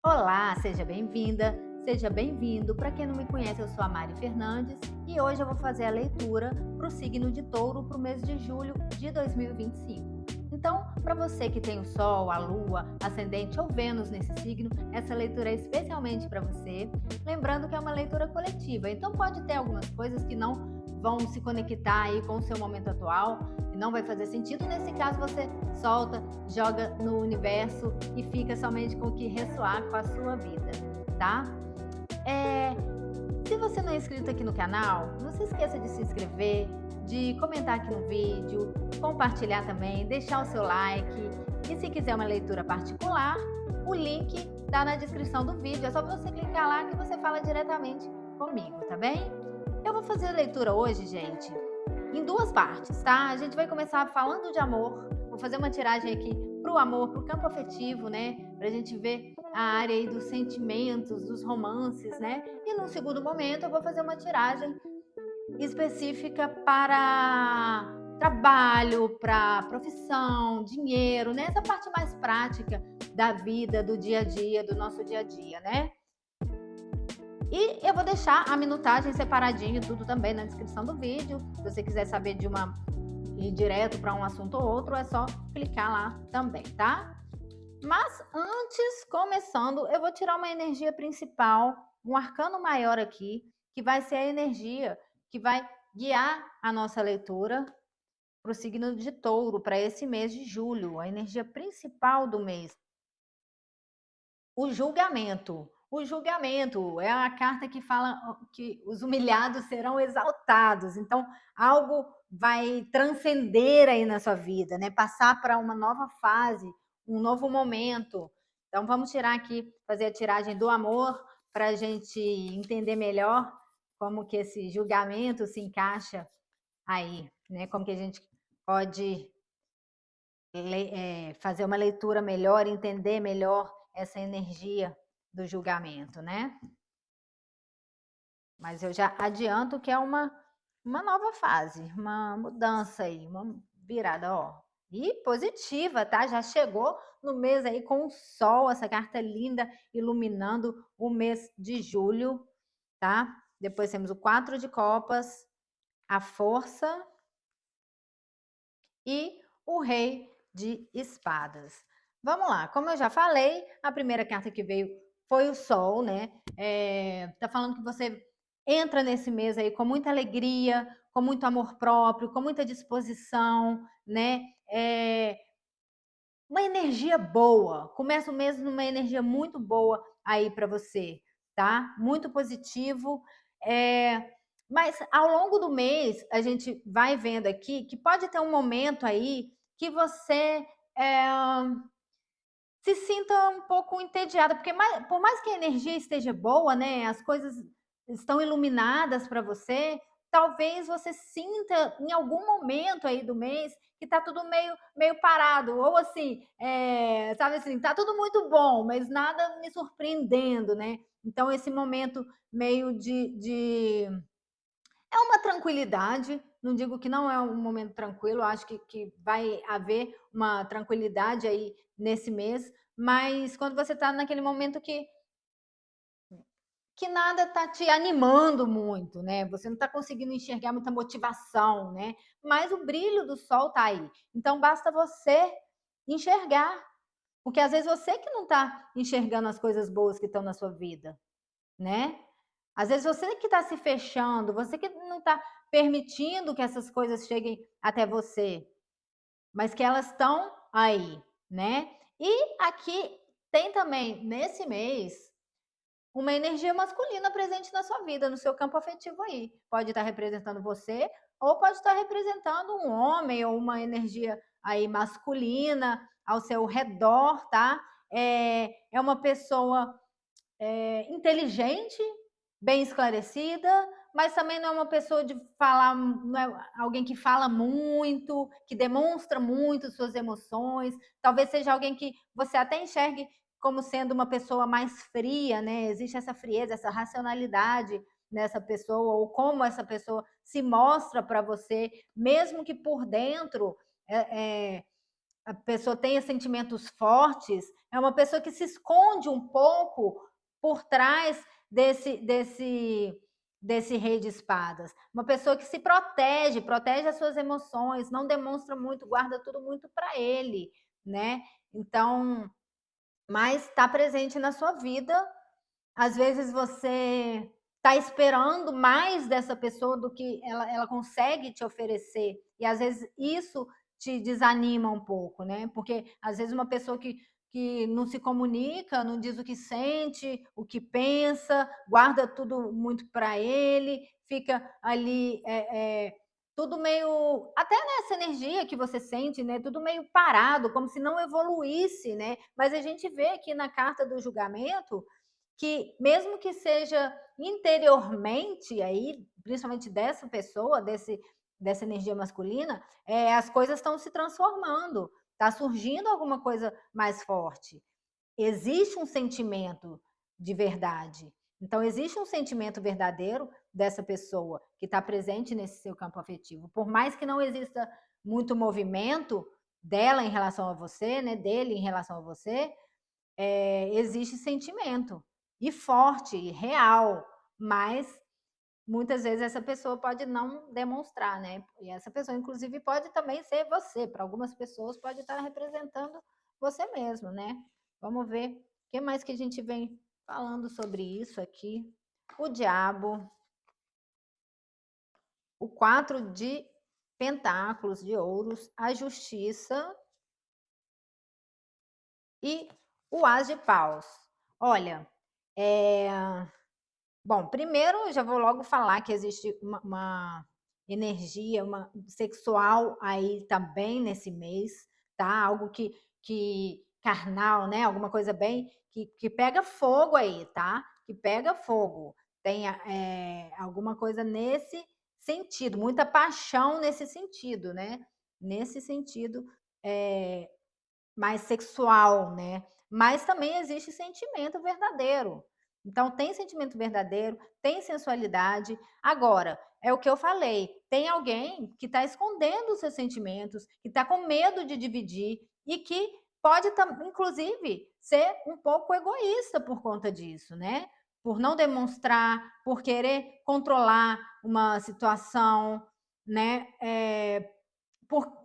Olá, seja bem-vinda, seja bem-vindo. Para quem não me conhece, eu sou a Mari Fernandes e hoje eu vou fazer a leitura para o signo de Touro para o mês de julho de 2025. Então, para você que tem o Sol, a Lua, Ascendente ou Vênus nesse signo, essa leitura é especialmente para você. Lembrando que é uma leitura coletiva, então pode ter algumas coisas que não vão se conectar aí com o seu momento atual e não vai fazer sentido. Nesse caso, você solta, joga no universo e fica somente com o que ressoar com a sua vida, tá? É, Se você não é inscrito aqui no canal, não se esqueça de se inscrever, de comentar aqui no vídeo, compartilhar também, deixar o seu like. E se quiser uma leitura particular, o link está na descrição do vídeo. É só você clicar lá que você fala diretamente comigo, tá bem? Eu vou fazer a leitura hoje, gente, em duas partes, tá? A gente vai começar falando de amor. Vou fazer uma tiragem aqui pro amor, pro campo afetivo, né? Pra gente ver a área aí dos sentimentos, dos romances, né? E num segundo momento eu vou fazer uma tiragem específica para trabalho, para profissão, dinheiro, né? Essa parte mais prática da vida, do dia a dia, do nosso dia a dia, né? E eu vou deixar a minutagem separadinho, tudo também na descrição do vídeo. Se você quiser saber de uma ir direto para um assunto ou outro, é só clicar lá também, tá? Mas antes, começando, eu vou tirar uma energia principal, um arcano maior aqui, que vai ser a energia que vai guiar a nossa leitura para o signo de Touro, para esse mês de julho, a energia principal do mês. O julgamento. O julgamento é a carta que fala que os humilhados serão exaltados. Então, algo vai transcender aí na sua vida, né? Passar para uma nova fase, um novo momento. Então, vamos tirar aqui, fazer a tiragem do amor para a gente entender melhor como que esse julgamento se encaixa aí, né? Como que a gente pode fazer uma leitura melhor, entender melhor essa energia do julgamento, né? Mas eu já adianto que é uma nova fase, uma mudança aí, uma virada, ó. E positiva, tá? Já chegou no mês aí com o sol, essa carta linda iluminando o mês de julho, tá? Depois temos o 4 de copas, a força e o rei de espadas. Vamos lá, como eu já falei, a primeira carta que veio foi o sol, né? Tá falando que você entra nesse mês aí com muita alegria, com muito amor próprio, com muita disposição, né? Uma energia boa. Começa o mês numa energia muito boa aí para você, tá? Muito positivo. Mas ao longo do mês, a gente vai vendo aqui que pode ter um momento aí que você é, se sinta um pouco entediada, porque por mais que a energia esteja boa, né, as coisas estão iluminadas para você, talvez você sinta em algum momento aí do mês que tá tudo meio parado, ou assim, sabe assim, tá tudo muito bom, mas nada me surpreendendo, né? Então, esse momento meio de é uma tranquilidade, não digo que não é um momento tranquilo, acho que vai haver uma tranquilidade aí nesse mês, mas quando você está naquele momento que nada está te animando muito, né? Você não está conseguindo enxergar muita motivação, né? Mas o brilho do sol está aí. Então basta você enxergar, porque às vezes você que não está enxergando as coisas boas que estão na sua vida, né? Às vezes você que está se fechando, você que não está permitindo que essas coisas cheguem até você, mas que elas estão aí, né? E aqui tem também, nesse mês, uma energia masculina presente na sua vida, no seu campo afetivo aí. Pode estar representando você, ou pode estar representando um homem, ou uma energia aí masculina ao seu redor, tá? É uma pessoa inteligente, bem esclarecida, mas também não é uma pessoa de falar, não é alguém que fala muito, que demonstra muito suas emoções. Talvez seja alguém que você até enxergue como sendo uma pessoa mais fria, né? Existe essa frieza, essa racionalidade nessa pessoa, ou como essa pessoa se mostra para você, mesmo que por dentro é, a pessoa tenha sentimentos fortes, é uma pessoa que se esconde um pouco por trás desse rei de espadas. Uma pessoa que se protege as suas emoções, não demonstra muito, guarda tudo muito para ele, né? Então, mas está presente na sua vida. Às vezes você está esperando mais dessa pessoa do que ela consegue te oferecer. E às vezes isso te desanima um pouco, né? Porque às vezes uma pessoa que não se comunica, não diz o que sente, o que pensa, guarda tudo muito para ele, fica ali tudo meio, até nessa energia que você sente, né? Tudo meio parado, como se não evoluísse, né? Mas a gente vê aqui na carta do julgamento que mesmo que seja interiormente aí, principalmente dessa pessoa, dessa energia masculina, as coisas estão se transformando, está surgindo alguma coisa mais forte. Existe um sentimento de verdade. Então, existe um sentimento verdadeiro dessa pessoa que está presente nesse seu campo afetivo. Por mais que não exista muito movimento dela em relação a você, né, dele em relação a você, existe sentimento e forte, e real, mas muitas vezes essa pessoa pode não demonstrar, né? E essa pessoa, inclusive, pode também ser você. Para algumas pessoas, pode estar representando você mesmo, né? Vamos ver o que mais que a gente vem falando sobre isso aqui. O diabo, o 4 de pentáculos, de ouros, a justiça e o as de paus. Olha, bom, primeiro eu já vou logo falar que existe uma energia sexual aí também nesse mês, tá? Algo que carnal, né? Alguma coisa bem que pega fogo aí, tá? Que pega fogo. Tem alguma coisa nesse sentido, muita paixão nesse sentido, né? Nesse sentido mais sexual, né? Mas também existe sentimento verdadeiro. Então, tem sentimento verdadeiro, tem sensualidade. Agora, é o que eu falei: tem alguém que está escondendo os seus sentimentos, que está com medo de dividir e que pode, inclusive, ser um pouco egoísta por conta disso, né? Por não demonstrar, por querer controlar uma situação, né?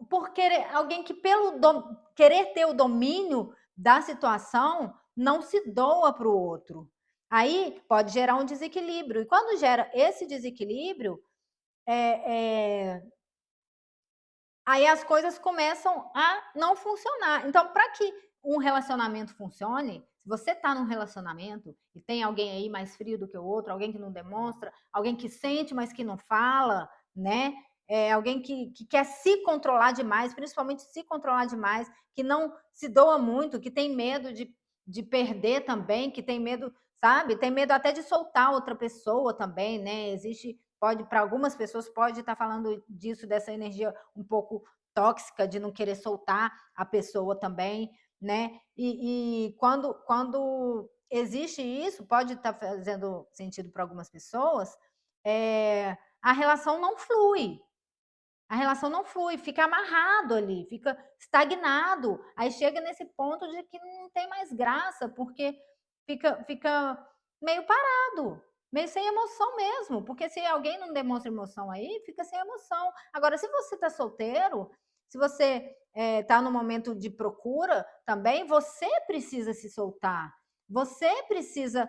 Por querer, alguém que querer ter o domínio da situação não se doa para o outro. Aí pode gerar um desequilíbrio. E quando gera esse desequilíbrio, aí as coisas começam a não funcionar. Então, para que um relacionamento funcione, se você está num relacionamento e tem alguém aí mais frio do que o outro, alguém que não demonstra, alguém que sente, mas que não fala, né? Alguém que quer se controlar demais, principalmente se controlar demais, que não se doa muito, que tem medo de perder também, que tem medo, sabe? Tem medo até de soltar outra pessoa também, né? Pode, para algumas pessoas, pode estar falando disso, dessa energia um pouco tóxica, de não querer soltar a pessoa também, né? E quando existe isso, pode estar fazendo sentido para algumas pessoas, a relação não flui. A relação não flui, fica amarrado ali, fica estagnado. Aí chega nesse ponto de que não tem mais graça, porque fica meio parado, meio sem emoção mesmo. Porque se alguém não demonstra emoção aí, fica sem emoção. Agora, se você está solteiro, se você está no momento de procura também, você precisa se soltar. Você precisa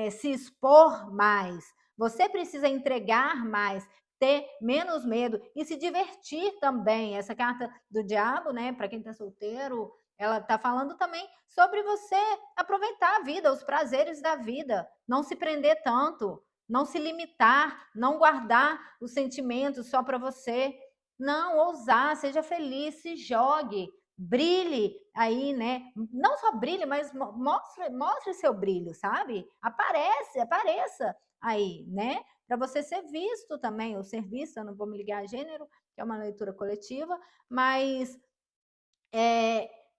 se expor mais. Você precisa entregar mais, ter menos medo e se divertir também. Essa carta do diabo, né, para quem está solteiro, ela está falando também sobre você aproveitar a vida, os prazeres da vida, não se prender tanto, não se limitar, não guardar os sentimentos só para você. Não, ousar, seja feliz, se jogue, brilhe aí, né? Não só brilhe, mas mostre seu brilho, sabe? Apareça aí, né? Para você ser visto também, ou ser vista, não vou me ligar a gênero, que é uma leitura coletiva, mas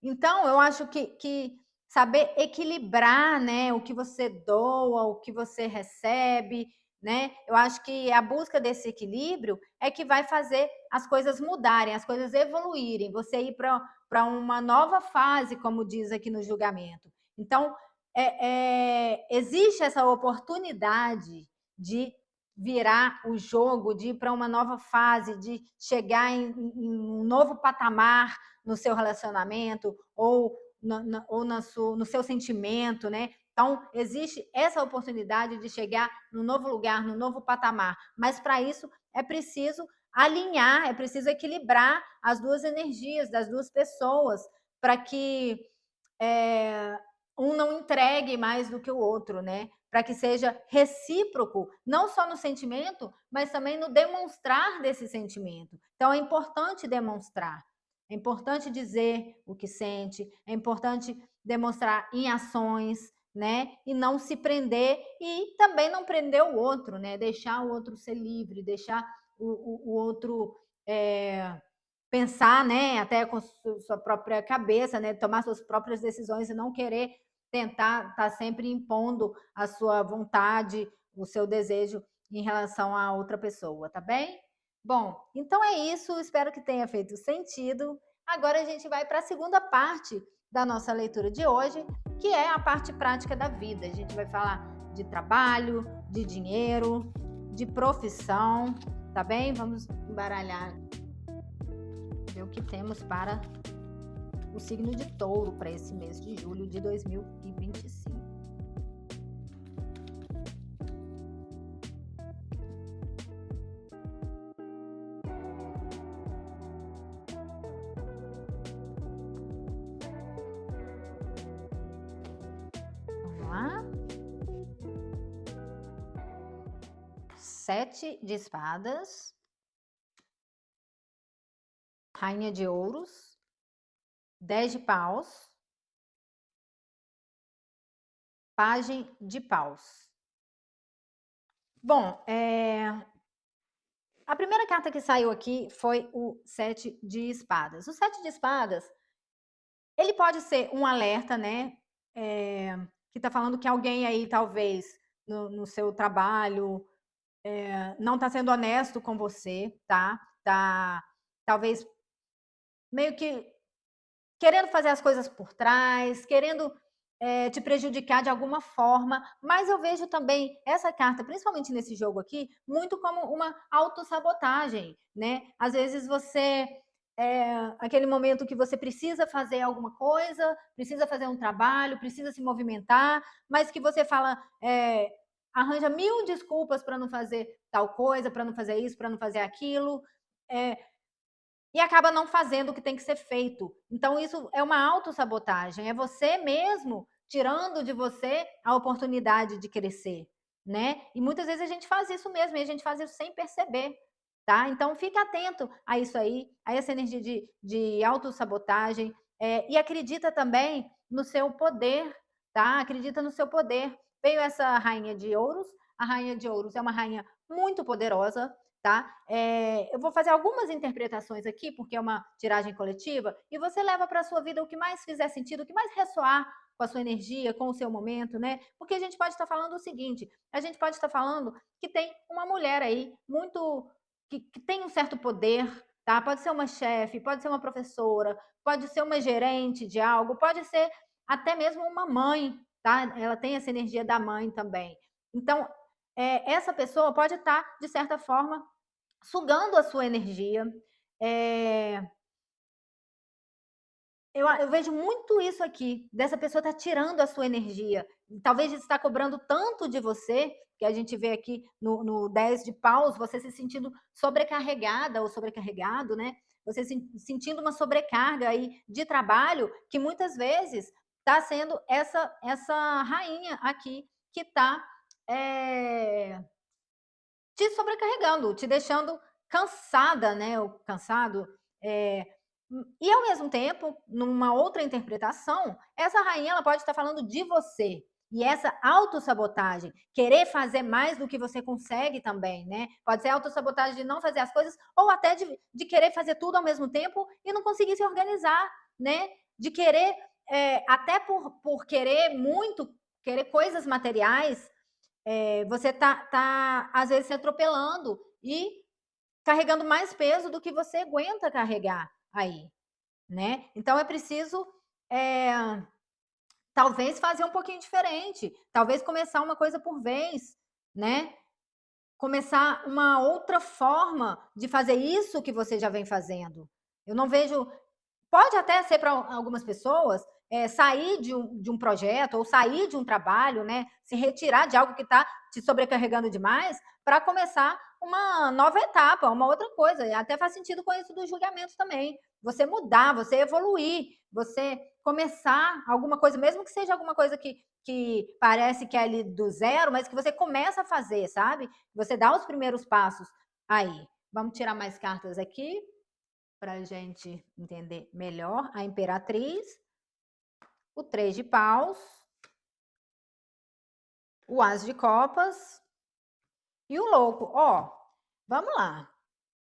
então eu acho que saber equilibrar, né, o que você doa, o que você recebe, né? Eu acho que a busca desse equilíbrio é que vai fazer as coisas mudarem, as coisas evoluírem, você ir para uma nova fase, como diz aqui no julgamento. Então, existe essa oportunidade de virar o jogo, de ir para uma nova fase, de chegar em um novo patamar no seu relacionamento ou no seu sentimento, né? Então, existe essa oportunidade de chegar no novo lugar, no novo patamar. Mas, para isso, é preciso alinhar, é preciso equilibrar as duas energias das duas pessoas, para que um não entregue mais do que o outro, né? Para que seja recíproco, não só no sentimento, mas também no demonstrar desse sentimento. Então, é importante demonstrar, é importante dizer o que sente, é importante demonstrar em ações, né? E não se prender e também não prender o outro, né? Deixar o outro ser livre, deixar o outro pensar, né? Até com sua própria cabeça, né? Tomar suas próprias decisões e não querer tentar estar sempre impondo a sua vontade, o seu desejo em relação a outra pessoa, tá bem? Bom, então é isso, espero que tenha feito sentido. Agora a gente vai para a segunda parte da nossa leitura de hoje, que é a parte prática da vida. A gente vai falar de trabalho, de dinheiro, de profissão, tá bem? Vamos embaralhar, ver o que temos para o signo de Touro para esse mês de julho de 2025. Vamos lá. 7 de espadas, rainha de ouros, 10 de paus, pajem de paus. Bom, a primeira carta que saiu aqui foi o 7 de espadas. O 7 de espadas, ele pode ser um alerta, né? Que está falando que alguém aí, talvez, no seu trabalho, não está sendo honesto com você, tá? Tá, talvez, meio que querendo fazer as coisas por trás, querendo te prejudicar de alguma forma, mas eu vejo também essa carta, principalmente nesse jogo aqui, muito como uma autossabotagem, né? Às vezes você, aquele momento que você precisa fazer alguma coisa, precisa fazer um trabalho, precisa se movimentar, mas que você fala, arranja 1000 desculpas para não fazer tal coisa, para não fazer isso, para não fazer aquilo, e acaba não fazendo o que tem que ser feito. Então, isso é uma autossabotagem, é você mesmo tirando de você a oportunidade de crescer, né? E muitas vezes a gente faz isso mesmo, e a gente faz isso sem perceber, tá? Então, fica atento a isso aí, a essa energia de autossabotagem, e acredita também no seu poder, tá? Acredita no seu poder. Veio essa rainha de ouros, a rainha de ouros é uma rainha muito poderosa, tá? Eu vou fazer algumas interpretações aqui, porque é uma tiragem coletiva, e você leva para a sua vida o que mais fizer sentido, o que mais ressoar com a sua energia, com o seu momento, né? Porque a gente pode estar falando o seguinte, a gente pode estar falando que tem uma mulher aí muito que tem um certo poder, tá? Pode ser uma chefe, pode ser uma professora, pode ser uma gerente de algo, pode ser até mesmo uma mãe, tá? Ela tem essa energia da mãe também. Então, essa pessoa pode estar, de certa forma, sugando a sua energia. Eu vejo muito isso aqui, dessa pessoa estar tirando a sua energia. Talvez está cobrando tanto de você, que a gente vê aqui no 10 de paus, você se sentindo sobrecarregada ou sobrecarregado, né? Você sentindo uma sobrecarga aí de trabalho, que muitas vezes está sendo essa rainha aqui que está te sobrecarregando, te deixando cansada, né? Ou cansado. E ao mesmo tempo, numa outra interpretação, essa rainha ela pode estar falando de você. E essa autossabotagem, querer fazer mais do que você consegue também, né? Pode ser autossabotagem de não fazer as coisas, ou até de querer fazer tudo ao mesmo tempo e não conseguir se organizar, né? De querer, até por querer muito, querer coisas materiais, você tá, às vezes, se atropelando e carregando mais peso do que você aguenta carregar aí, né? Então é preciso, talvez fazer um pouquinho diferente, talvez começar uma coisa por vez, né? Começar uma outra forma de fazer isso que você já vem fazendo. Eu não vejo. Pode até ser para algumas pessoas sair de um projeto ou sair de um trabalho, né? Se retirar de algo que está te sobrecarregando demais para começar uma nova etapa, uma outra coisa. E até faz sentido com isso do julgamento também. Você mudar, você evoluir, você começar alguma coisa, mesmo que seja alguma coisa que parece que é ali do zero, mas que você começa a fazer, sabe? Você dá os primeiros passos aí. Vamos tirar mais cartas aqui para a gente entender melhor. A Imperatriz, o 3 de paus, o As de copas e o louco. Ó, vamos lá.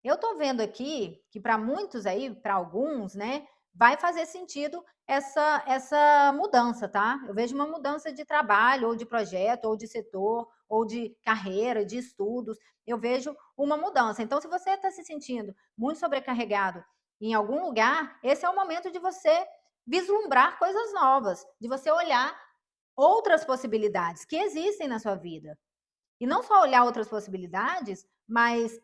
Eu tô vendo aqui que para muitos aí, para alguns, né, vai fazer sentido essa mudança, tá? Eu vejo uma mudança de trabalho, ou de projeto, ou de setor, ou de carreira, de estudos. Eu vejo uma mudança. Então, se você está se sentindo muito sobrecarregado em algum lugar, esse é o momento de você vislumbrar coisas novas, de você olhar outras possibilidades que existem na sua vida. E não só olhar outras possibilidades, mas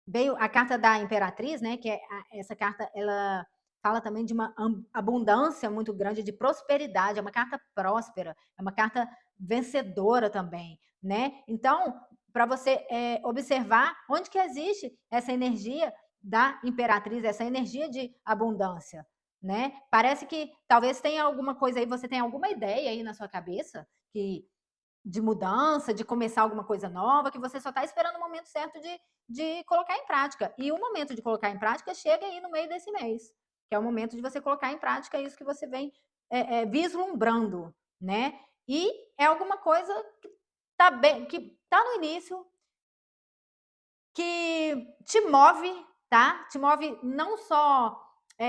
veio a carta da Imperatriz, né? Que essa carta, ela fala também de uma abundância muito grande, de prosperidade. É uma carta próspera, é uma carta vencedora também, né? Então, para você observar onde que existe essa energia da Imperatriz, essa energia de abundância, né? Parece que talvez tenha alguma coisa aí, você tem alguma ideia aí na sua cabeça que de mudança, de começar alguma coisa nova, que você só está esperando o momento certo de colocar em prática. E o momento de colocar em prática chega aí no meio desse mês, que é o momento de você colocar em prática isso que você vem vislumbrando, né? E é alguma coisa que tá no início, que te move, tá? Te move não só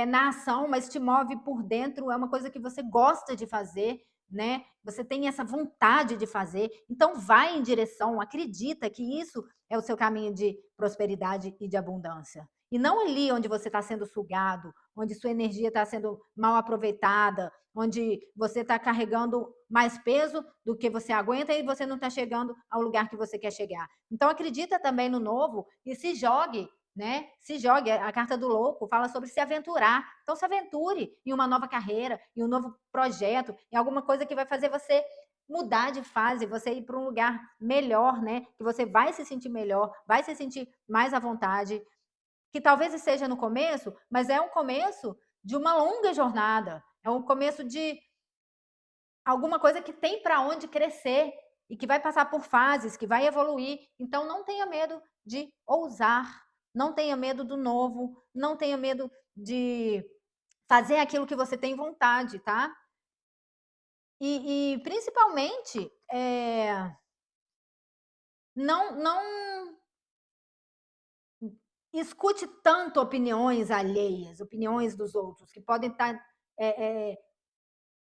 na ação, mas te move por dentro. É uma coisa que você gosta de fazer, né? Você tem essa vontade de fazer. Então vai em direção, acredita que isso é o seu caminho de prosperidade e de abundância. E não ali onde você está sendo sugado, onde sua energia está sendo mal aproveitada, onde você está carregando mais peso do que você aguenta e você não está chegando ao lugar que você quer chegar. Então acredita também no novo e se jogue, né? Se jogue. A carta do louco fala sobre se aventurar. Então se aventure em uma nova carreira, em um novo projeto, em alguma coisa que vai fazer você mudar de fase, você ir para um lugar melhor, né? Que você vai se sentir melhor, vai se sentir mais à vontade, que talvez seja no começo, mas é um começo de uma longa jornada, é um começo de alguma coisa que tem para onde crescer e que vai passar por fases, que vai evoluir. Então não tenha medo de ousar, não tenha medo do novo, não tenha medo de fazer aquilo que você tem vontade, tá? E principalmente, não escute tanto opiniões alheias, opiniões dos outros, que podem estar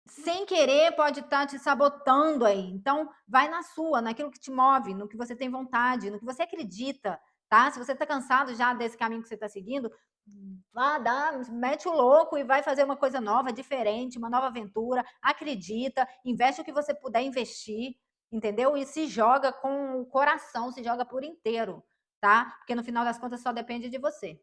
sem querer, pode estar te sabotando aí. Então, vai na sua, naquilo que te move, no que você tem vontade, no que você acredita, tá? Se você está cansado já desse caminho que você está seguindo, vá dar, mete o louco e vai fazer uma coisa nova, diferente, uma nova aventura. Acredita, investe o que você puder investir, entendeu? E se joga com o coração, se joga por inteiro, tá? Porque no final das contas só depende de você,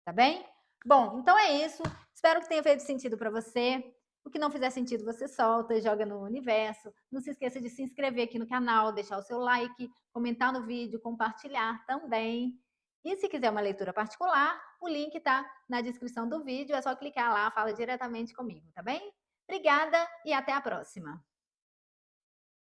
tá bem? Bom, então é isso. Espero que tenha feito sentido para você. O que não fizer sentido, você solta e joga no universo. Não se esqueça de se inscrever aqui no canal, deixar o seu like, comentar no vídeo, compartilhar também. E se quiser uma leitura particular, o link está na descrição do vídeo. É só clicar lá, fala diretamente comigo, tá bem? Obrigada e até a próxima!